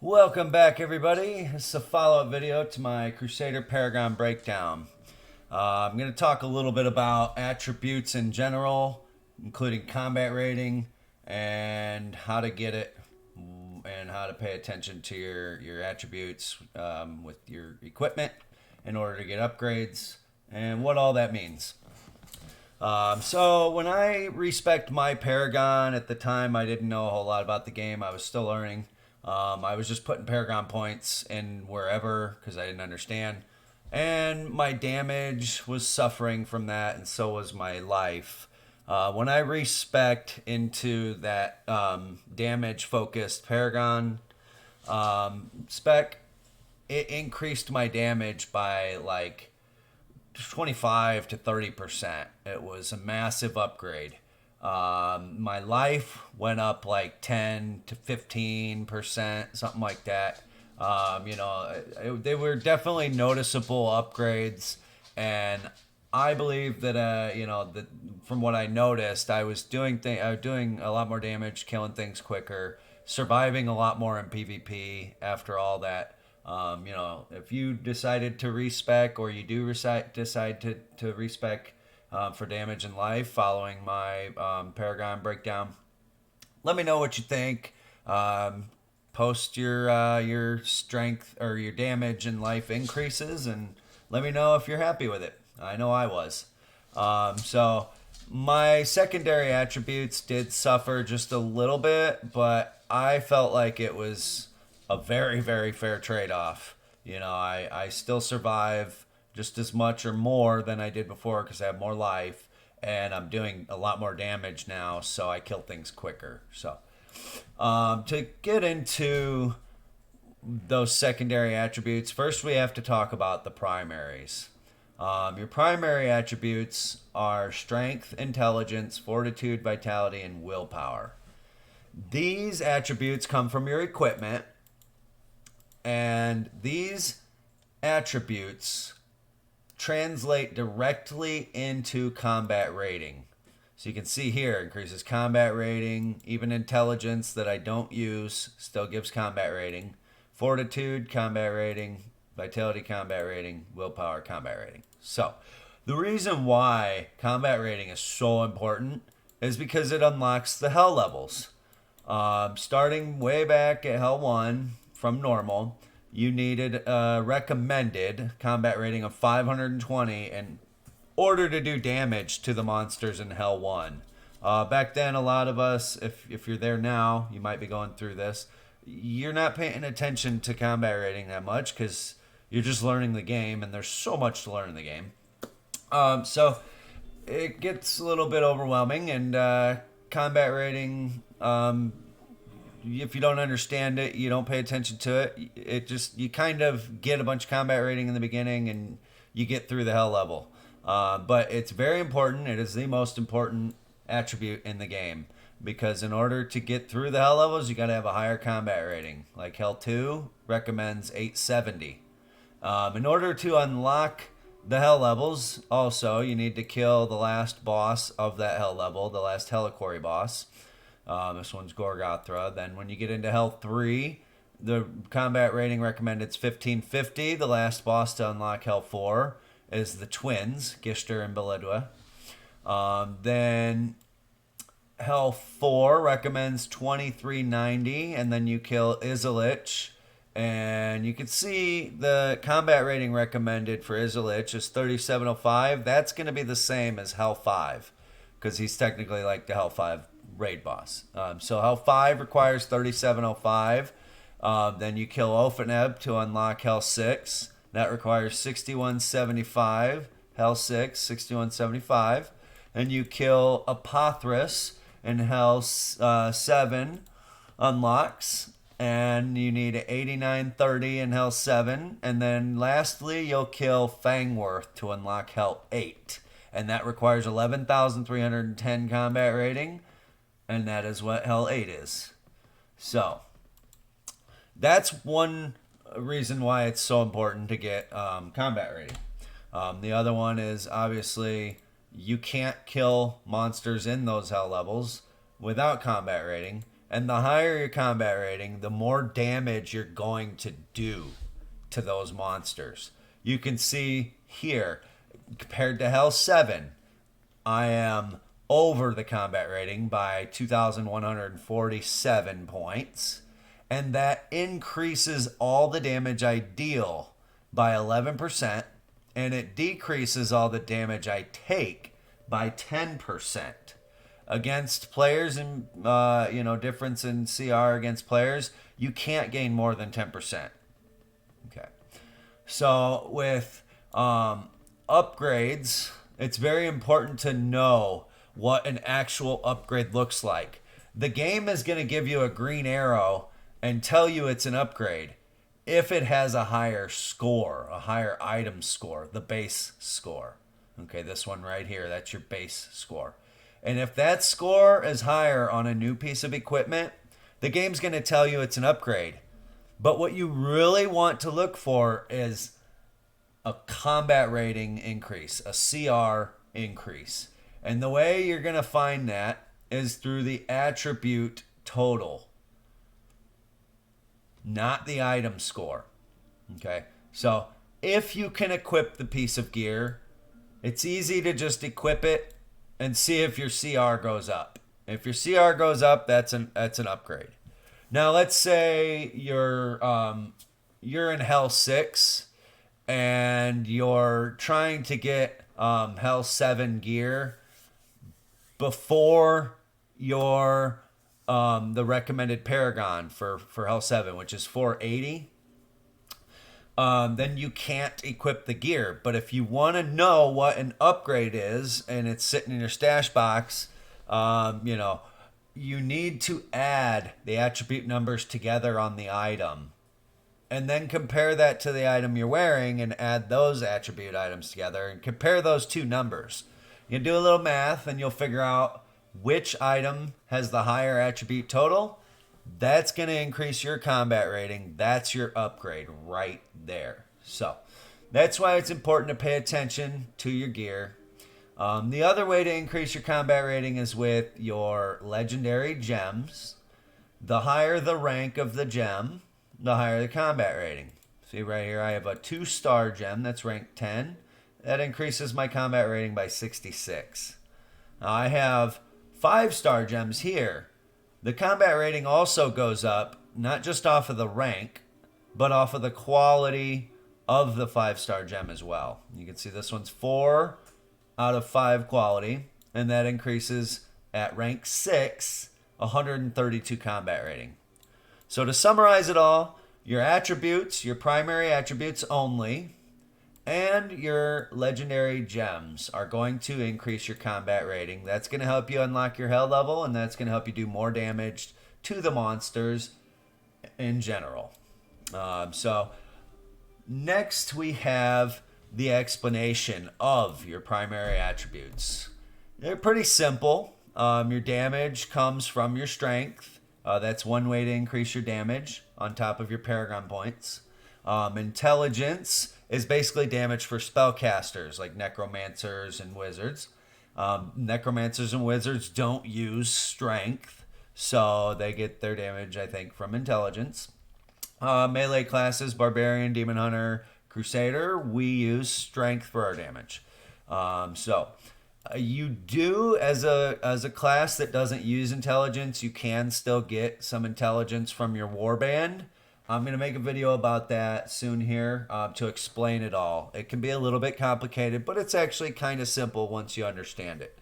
Welcome back, everybody. This is a follow-up video to my Crusader Paragon breakdown. I'm going to talk a little bit about attributes in general, including combat rating and how to get it, and how to pay attention to your attributes with your equipment in order to get upgrades, and what all that means. So when I respect my Paragon, at the time I didn't know a whole lot about the game. I was still learning. I was just putting Paragon points in wherever because I didn't understand. And my damage was suffering from that, and so was my life. When I respect into that damage focused Paragon spec, it increased my damage by like 25 to 30%. It was a massive upgrade. My life went up like 10 to 15%, something like that. They were definitely noticeable upgrades, and I believe that that from what I noticed, I was doing a lot more damage, killing things quicker, surviving a lot more in PvP after all that. If you decided to respec, or you do decide to respec for damage in life following my Paragon breakdown, let me know what you think. Post your strength or your damage in life increases, and let me know if you're happy with it. I know I was. So my secondary attributes did suffer just a little bit, but I felt like it was a very, very fair trade-off. I still survive just as much or more than I did before because I have more life, and I'm doing a lot more damage now, so I kill things quicker. So to get into those secondary attributes, first we have to talk about the primaries. Your primary attributes are strength, intelligence, fortitude, vitality, and willpower. These attributes come from your equipment, and these attributes translate directly into combat rating. So you can see here, increases combat rating, even intelligence that I don't use still gives combat rating, fortitude, combat rating, vitality, combat rating, willpower, combat rating. So the reason why combat rating is so important is because it unlocks the hell levels. Starting way back at Hell 1 from normal, you needed a recommended combat rating of 520 in order to do damage to the monsters in Hell 1. Back then, a lot of us, if you're there now, you might be going through this, you're not paying attention to combat rating that much because you're just learning the game, and there's so much to learn in the game. So it gets a little bit overwhelming, and combat rating, if you don't understand it, you don't pay attention to it, you kind of get a bunch of combat rating in the beginning, and you get through the hell level. But it's very important. It is the most important attribute in the game, because in order to get through the hell levels, you got to have a higher combat rating. Like Hell 2 recommends 870. In order to unlock the hell levels, also, you need to kill the last boss of that hell level, the last Heliquary boss. This one's Gorgothra. Then when you get into Hell 3, the combat rating recommended is 1550. The last boss to unlock Hell 4 is the twins, Gishter and Belidwa. Then Hell 4 recommends 2390, and then you kill Izalich. And you can see the combat rating recommended for Izalich is 3705. That's going to be the same as Hell 5, because he's technically like the Hell 5 raid boss. So Hell 5 requires 3705. Then you kill Ophaneb to unlock Hell 6. That requires 6175. Hell 6, 6175. And you kill Apothris in Hell 7 unlocks, and you need 8930 in Hell 7. And then lastly, you'll kill Fangworth to unlock Hell 8. And that requires 11,310 combat rating. And that is what Hell 8 is. So that's one reason why it's so important to get combat rating. The other one is obviously you can't kill monsters in those hell levels without combat rating. And the higher your combat rating, the more damage you're going to do to those monsters. You can see here, compared to Hell 7, I am over the combat rating by 2,147 points. And that increases all the damage I deal by 11%. And it decreases all the damage I take by 10%. Against players and difference in CR against players, you can't gain more than 10%. Okay. So with upgrades, it's very important to know what an actual upgrade looks like. The game is going to give you a green arrow and tell you it's an upgrade if it has a higher score, a higher item score, the base score. Okay, this one right here, that's your base score. And if that score is higher on a new piece of equipment, the game's going to tell you it's an upgrade. But what you really want to look for is a combat rating increase, a CR increase. And the way you're going to find that is through the attribute total, not the item score. Okay, so if you can equip the piece of gear, it's easy to just equip it and see if your CR goes up. If your CR goes up, that's an upgrade. Now let's say you're in Hell 6 and you're trying to get Hell 7 gear before your the recommended Paragon for Hell 7, which is 480. Then you can't equip the gear. But if you want to know what an upgrade is and it's sitting in your stash box, you need to add the attribute numbers together on the item and then compare that to the item you're wearing and add those attribute items together and compare those two numbers. You do a little math and you'll figure out which item has the higher attribute total. That's going to increase your combat rating. That's your upgrade right there. So that's why it's important to pay attention to your gear. The other way to increase your combat rating is with your legendary gems. The higher the rank of the gem, the higher the combat rating. See right here, I have a 2-star gem that's ranked 10. That increases my combat rating by 66. Now I have 5-star gems here. The combat rating also goes up, not just off of the rank, but off of the quality of the 5-star gem as well. You can see this one's 4 out of 5 quality, and that increases at rank 6, 132 combat rating. So to summarize it all, your attributes, your primary attributes only, and your legendary gems are going to increase your combat rating. That's going to help you unlock your hell level, and that's going to help you do more damage to the monsters in general. So next we have the explanation of your primary attributes. They're pretty simple. Your damage comes from your strength. That's one way to increase your damage on top of your Paragon points. Intelligence is basically damage for spellcasters like necromancers and wizards. Necromancers and wizards don't use strength, so they get their damage, I think, from intelligence. Melee classes, barbarian, demon hunter, crusader, we use strength for our damage. You do, as a class that doesn't use intelligence, you can still get some intelligence from your warband. I'm going to make a video about that soon here to explain it all. It can be a little bit complicated, but it's actually kind of simple once you understand it.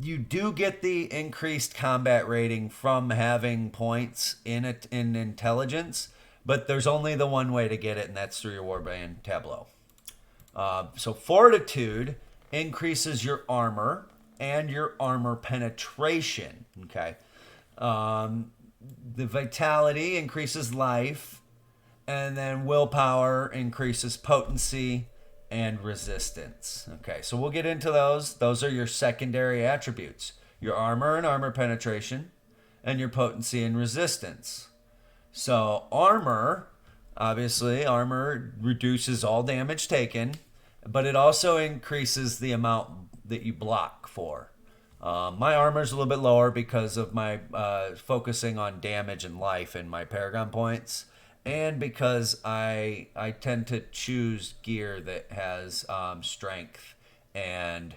You do get the increased combat rating from having points in intelligence, but there's only the one way to get it, and that's through your warband tableau. So fortitude increases your armor and your armor penetration. Okay. The vitality increases life, and then willpower increases potency and resistance. Okay, so we'll get into those. Those are your secondary attributes: your armor and armor penetration, and your potency and resistance. So armor, obviously, armor reduces all damage taken, but it also increases the amount that you block for. My armor's a little bit lower because of my focusing on damage and life in my Paragon points, and because I tend to choose gear that has strength and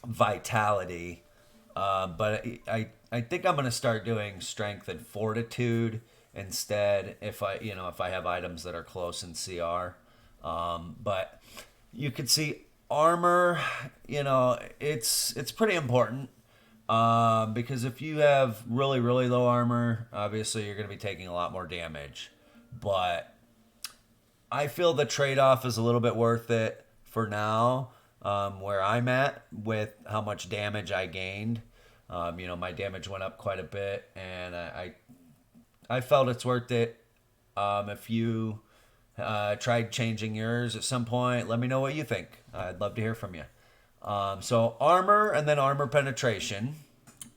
vitality. But I think I'm gonna start doing strength and fortitude instead if I have items that are close in CR. But you can see armor, it's pretty important. Because if you have really low armor, obviously you're going to be taking a lot more damage. But I feel the trade off is a little bit worth it for now, where I'm at with how much damage I gained. My damage went up quite a bit, and I felt it's worth it. If you tried changing yours at some point, let me know what you think. I'd love to hear from you. So armor and then armor penetration.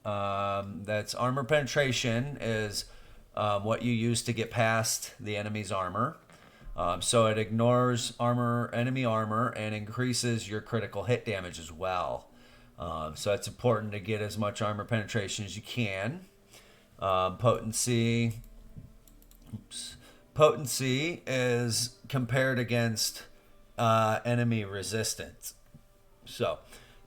That's armor penetration is what you use to get past the enemy's armor. So it ignores enemy armor, and increases your critical hit damage as well. So it's important to get as much armor penetration as you can. Potency. Potency is compared against enemy resistance. So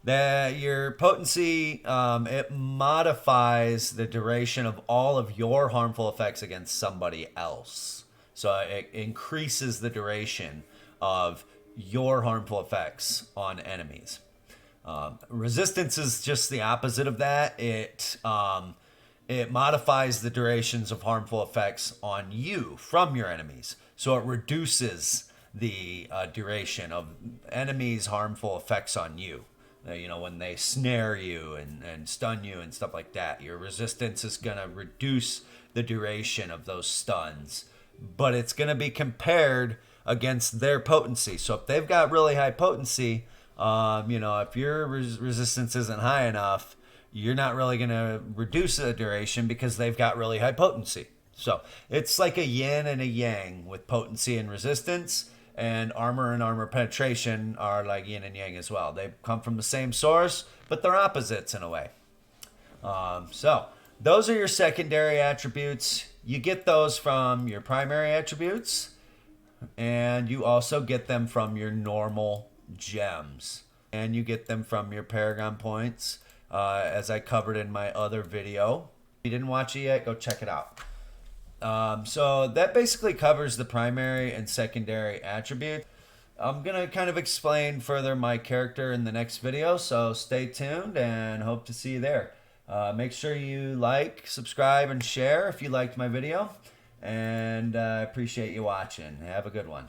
your potency, it modifies the duration of all of your harmful effects against somebody else. So it increases the duration of your harmful effects on enemies. Resistance is just the opposite of that. It modifies the durations of harmful effects on you from your enemies. So it reduces the duration of enemies' harmful effects on you. When they snare you and stun you and stuff like that, your resistance is going to reduce the duration of those stuns. But it's going to be compared against their potency. So if they've got really high potency, if your resistance isn't high enough, you're not really going to reduce the duration because they've got really high potency. So it's like a yin and a yang with potency and resistance, and armor and armor penetration are like yin and yang as well. They come from the same source, but they're opposites in a way. So those are your secondary attributes. You get those from your primary attributes, and you also get them from your normal gems, and you get them from your Paragon points, as I covered in my other video. If you didn't watch it yet, go check it out. So that basically covers the primary and secondary attribute. I'm going to kind of explain further my character in the next video, so stay tuned and hope to see you there. Make sure you like, subscribe, and share if you liked my video, and I appreciate you watching. Have a good one.